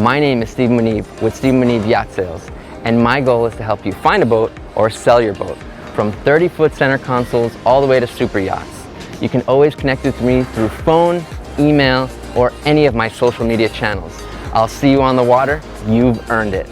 My name is Stephen Munive with Stephen Munive Yacht Sales, and my goal is to help you find a boat or sell your boat, from 30-foot center consoles all the way to super yachts. You can always connect with me through phone, email, or any of my social media channels. I'll see you on the water. You've earned it.